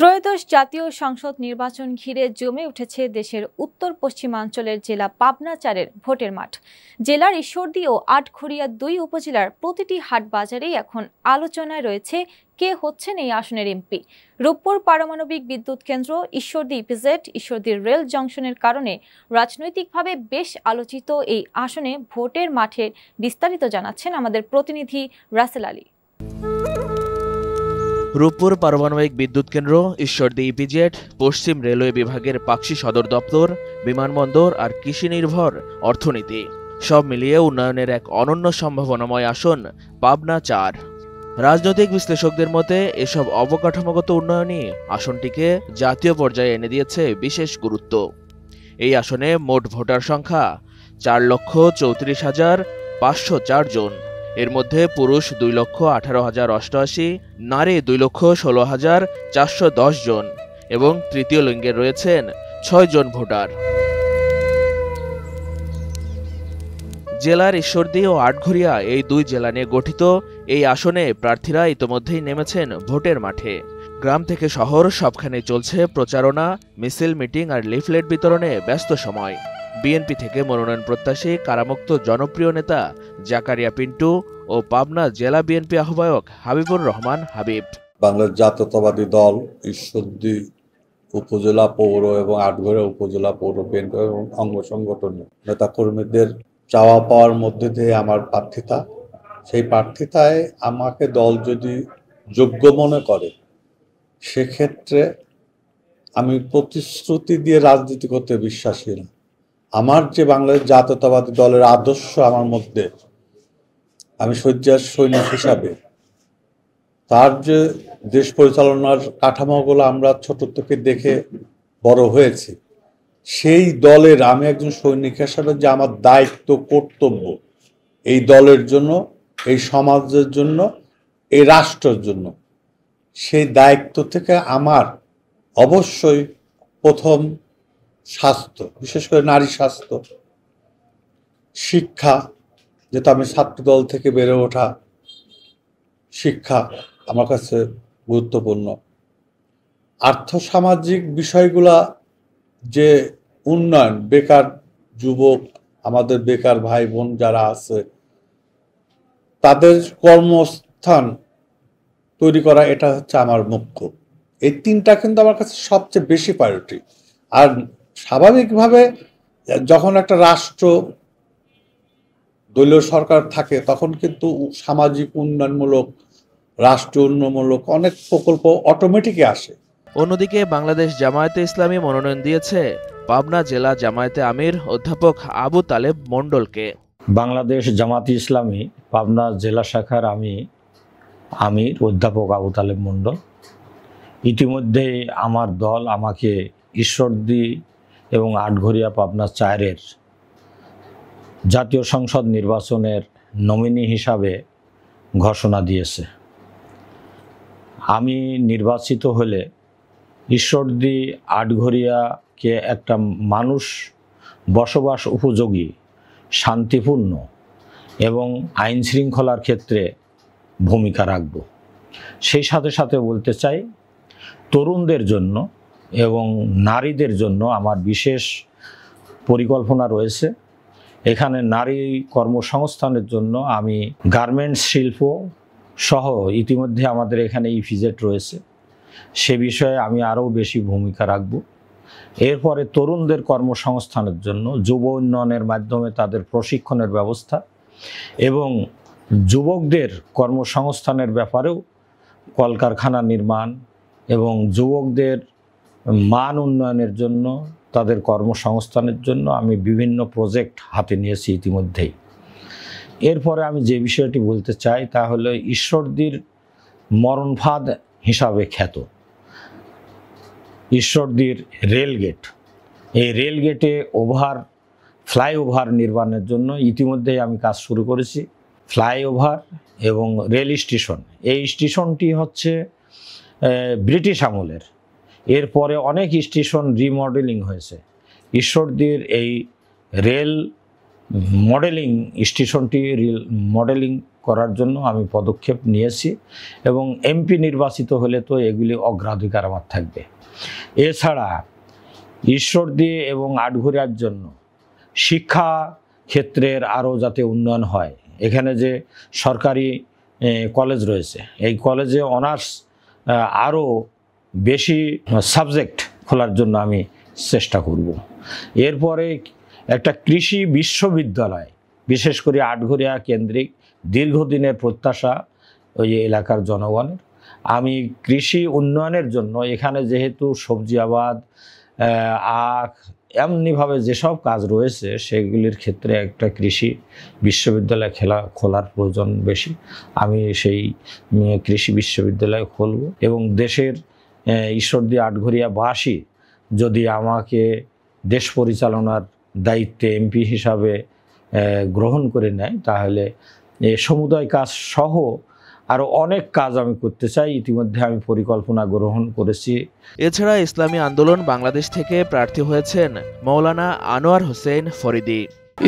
ত্রয়োদশ জাতীয় সংসদ নির্বাচন ঘিরে জমে উঠেছে দেশের উত্তর পশ্চিমাঞ্চলের জেলা পাবনা ৪-এর ভোটের মাঠ। জেলার ঈশ্বরদী ও আটঘরিয়া দুই উপজেলার প্রতিটি হাট বাজারেই এখন আলোচনায় রয়েছে কে হচ্ছেন এই আসনের এমপি। রূপপুর পারমাণবিক বিদ্যুৎ কেন্দ্র, ঈশ্বরদী ইপিজেড, ঈশ্বরদীর রেল জংশনের কারণে রাজনৈতিকভাবে বেশ আলোচিত এই আসনে ভোটের মাঠের বিস্তারিত জানাচ্ছেন আমাদের প্রতিনিধি রাসেল আলী। রূপপুর পারমাণবিক বিদ্যুৎ কেন্দ্র, ঈশ্বরদী ইপিজেড, পশ্চিম রেলওয়ে বিভাগের পাকশি সদর দপ্তর, বিমানবন্দর আর কৃষি নির্ভর অর্থনীতি সব মিলিয়ে উন্নয়নের এক অনন্য সম্ভাবনাময় আসন পাবনা ৪। রাজনৈতিক বিশ্লেষকদের মতে এসব অবকাঠামোগত উন্নয়নই আসনটিকে জাতীয় পর্যায়ে এনে দিয়েছে বিশেষ গুরুত্ব। এই আসনে মোট ভোটার সংখ্যা ৪,34,৫০৪ জন। এর মধ্যে পুরুষ 2,18,088, নারী 2,16,410 জন এবং তৃতীয় লিঙ্গের রয়েছেন 6 জন ভোটার। জেলার ঈশ্বরদী ও আটঘরিয়া এই দুই জেলা নিয়ে গঠিত এই আসনে প্রার্থীরা ইতোমধ্যেই নেমেছেন ভোটের মাঠে। গ্রাম থেকে শহর সবখানে চলছে প্রচারণা, মিছিল, মিটিং আর লিফলেট বিতরণে ব্যস্ত সময়। বিএনপি থেকে মনোনয়ন প্রত্যাশী কারামুক্ত জনপ্রিয় নেতা জাকারিয়া পিন্টু ও পাবনা জেলা বিএনপি আহ্বায়ক হাবিবুর রহমান হাবিব। বাংলাদেশ জাতীয়তাবাদী দল ঈশ্বরদী উপজেলা পৌর এবং আটঘরিয়া উপজেলা পৌর বিএনপি এবং অঙ্গ সংগঠন নেতা কর্মীদের চাওয়া পাওয়ার মধ্যে দিয়ে আমার প্রার্থিতা, সেই প্রার্থিতায় আমাকে দল যদি যোগ্য মনে করে সেক্ষেত্রে আমি প্রতিশ্রুতি দিয়ে রাজনীতি করতে বিশ্বাসী না। আমার যে বাংলাদেশ জাতীয়তাবাদী দলের আদর্শ আমার মধ্যে, আমি শয্যার সৈনিক হিসাবে তার যে দেশ পরিচালনার কাঠামোগুলো আমরা ছোট থেকে দেখে বড় হয়েছি, সেই দলের আমি একজন সৈনিক হিসাবে যে আমার দায়িত্ব কর্তব্য এই দলের জন্য, এই সমাজের জন্য, এই রাষ্ট্রের জন্য, সেই দায়িত্ব থেকে আমার অবশ্যই প্রথম স্বাস্থ্য, বিশেষ করে নারী স্বাস্থ্য, শিক্ষা, যেটা আমি ছাত্রদল থেকে বেড়ে ওঠা, শিক্ষা আমার কাছে গুরুত্বপূর্ণ। আর্থসামাজিক বিষয়গুলা, যে উন্নয়ন, বেকার যুবক, আমাদের বেকার ভাই বোন যারা আছে তাদের কর্মস্থান তৈরি করা, এটা হচ্ছে আমার মুখ্য। এই তিনটা কিন্তু আমার কাছে সবচেয়ে বেশি প্রায়োরিটি। আর স্বাভাবিকভাবে যখন একটা রাষ্ট্র দলীয় সরকার থাকে তখন কিন্তু সামাজিক উন্নয়নমূলক, রাষ্ট্র উন্নয়নমূলক অনেক প্রকল্প অটোমেটিকই আসে। অন্যদিকে বাংলাদেশ জামায়াতে ইসলামী মনোনয়ন দিয়েছে পাবনা জেলা জামায়াতে আমির অধ্যাপক আবু তালেব মণ্ডলকে। বাংলাদেশ জামায়াতে ইসলামী পাবনা জেলা শাখার আমির অধ্যাপক আবু তালেব মণ্ডল। ইতিমধ্যে আমার দল আমাকে ঈশ্বরদী এবং আটঘরিয়া পাবনা ৪-এর জাতীয় সংসদ নির্বাচনের নমিনি হিসাবে ঘোষণা দিয়েছে। আমি নির্বাচিত হলে ঈশ্বরদী আটঘরিয়াকে একটা মানুষ বসবাস উপযোগী, শান্তিপূর্ণ এবং আইন শৃঙ্খলার ক্ষেত্রে ভূমিকা রাখব। সেই সাথে সাথে বলতে চাই, তরুণদের জন্য এবং নারীদের জন্য আমার বিশেষ পরিকল্পনা রয়েছে। এখানে নারী কর্মসংস্থানের জন্য আমি গার্মেন্টস শিল্প সহ, ইতিমধ্যে আমাদের এখানে ইপিজেড রয়েছে, সে বিষয়ে আমি আরও বেশি ভূমিকা রাখব। এরপরে তরুণদের কর্মসংস্থানের জন্য যুব উন্নয়নের মাধ্যমে তাদের প্রশিক্ষণের ব্যবস্থা এবং যুবকদের কর্মসংস্থানের ব্যাপারেও কলকারখানা নির্মাণ এবং যুবকদের মান উন্নয়নের জন্য, তাদের কর্মসংস্থানের জন্য আমি বিভিন্ন প্রজেক্ট হাতে নিয়েছি ইতিমধ্যেই। এরপরে আমি যে বিষয়টি বলতে চাই তা হলো ঈশ্বরদীর মরণফাঁদ হিসাবে খ্যাত ঈশ্বরদীর রেলগেট। এই রেলগেটে ফ্লাইওভার নির্মাণের জন্য ইতিমধ্যেই আমি কাজ শুরু করেছি। ফ্লাইওভার এবং রেল স্টেশন, এই স্টেশনটি হচ্ছে ব্রিটিশ আমলের। এরপরে অনেক স্টেশন রিমডেলিং হয়েছে। ঈশ্বরদীর এই রেল মডেলিং স্টেশনটি মডেলিং করার জন্য আমি পদক্ষেপ নিয়েছি এবং এমপি নির্বাচিত হলে তো এগুলি অগ্রাধিকার আমার থাকবে। এছাড়া ঈশ্বরদী এবং আটঘরিয়ার জন্য শিক্ষা ক্ষেত্রের আরও যাতে উন্নয়ন হয়, এখানে যে সরকারি কলেজ রয়েছে এই কলেজে অনার্স আরও বেশি সাবজেক্ট খোলার জন্য আমি চেষ্টা করব। এরপরে একটা কৃষি বিশ্ববিদ্যালয়, বিশেষ করে আটঘরিয়া কেন্দ্রিক দীর্ঘদিনের প্রত্যাশা ওই এলাকার জনগণের। আমি কৃষি উন্নয়নের জন্য এখানে যেহেতু সবজি আবাদ, আখ, এমনিভাবে যেসব কাজ রয়েছে সেগুলির ক্ষেত্রে একটা কৃষি বিশ্ববিদ্যালয় খোলার প্রয়োজন বেশি। আমি সেই কৃষি বিশ্ববিদ্যালয় খুলব এবং দেশের ঈশ্বরদী আটঘরিয়াবাসী যদি আমাকে দেশ পরিচালনার দায়িত্বে এমপি হিসাবে গ্রহণ করে নেয় তাহলে সমুদায় কাজ সহ আরও অনেক কাজ আমি করতে চাই। ইতিমধ্যে আমি পরিকল্পনা গ্রহণ করেছি। এছাড়া ইসলামী আন্দোলন বাংলাদেশ থেকে প্রার্থী হয়েছেন মৌলানা আনোয়ার হোসেন ফরিদি।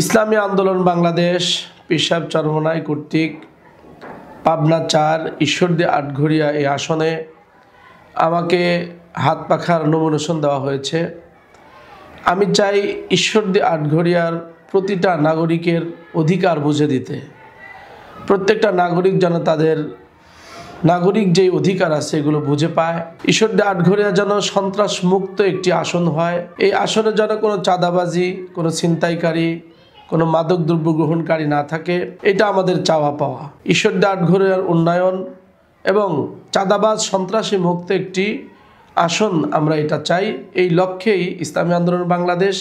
ইসলামী আন্দোলন বাংলাদেশ পীর সাহেব চরমনাই কর্তৃক পাবনা ৪ ঈশ্বরদী আটঘরিয়া এই আসনে আমাকে হাত পাখার নমিনেশন দেওয়া হয়েছে। আমি চাই ঈশ্বরদী আটঘরিয়ার প্রতিটা নাগরিকের অধিকার বুঝে দিতে, প্রত্যেকটা নাগরিক যেন তাদের নাগরিক যেই অধিকার আছে এগুলো বুঝে পায়। ঈশ্বরদী আটঘরিয়া যেন সন্ত্রাস মুক্ত একটি আসন হয়। এই আসনে যেন কোনো চাঁদাবাজি, কোনো ছিনতাইকারী, কোনো মাদক দ্রব্য গ্রহণকারী না থাকে, এটা আমাদের চাওয়া পাওয়া। ঈশ্বরদী আটঘরিয়ার উন্নয়ন এবং চাঁদাবাজ সন্ত্রাসী মুক্ত একটি আসন আমরা এটা চাই। এই লক্ষ্যেই ইসলামী আন্দোলন বাংলাদেশ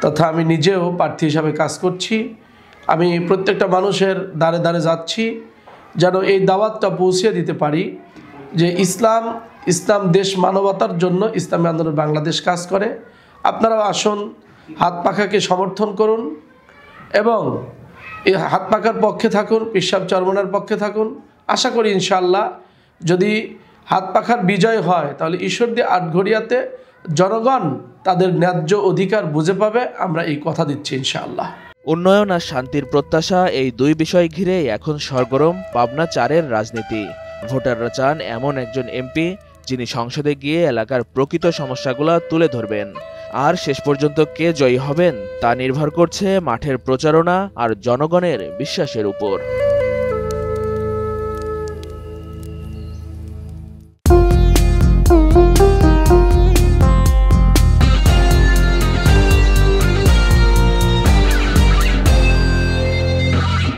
তথা আমি নিজেও প্রার্থী হিসাবে কাজ করছি। আমি প্রত্যেকটা মানুষের দ্বারে দ্বারে যাচ্ছি যেন এই দাওয়াতটা পৌঁছে দিতে পারি যে ইসলাম দেশ মানবতার জন্য ইসলামী আন্দোলন বাংলাদেশ কাজ করে। আপনারাও আসুন, হাত পাখাকে সমর্থন করুন এবং এই হাত পাখার পক্ষে থাকুন, পীর সাহেব চরমনার পক্ষে থাকুন। আশা করি ইনশাআল্লাহ যদি হাত পাখার বিজয় হয় তাহলে ঈশ্বরদী আটঘরিয়াতে জনগণ তাদের ন্যায্য অধিকার বুঝে পাবে, আমরা এই কথা দিচ্ছি ইনশাআল্লাহ। উন্নয়ন আর শান্তির প্রত্যাশা, এই দুই বিষয় ঘিরেই এখন সরগরম পাবনা ৪-এর রাজনীতি। ভোটাররা চান এমন একজন এমপি যিনি সংসদে গিয়ে এলাকার প্রকৃত সমস্যাগুলো তুলে ধরবেন। আর শেষ পর্যন্ত কে জয়ী হবেন তা নির্ভর করছে মাঠের প্রচারণা আর জনগণের বিশ্বাসের উপর।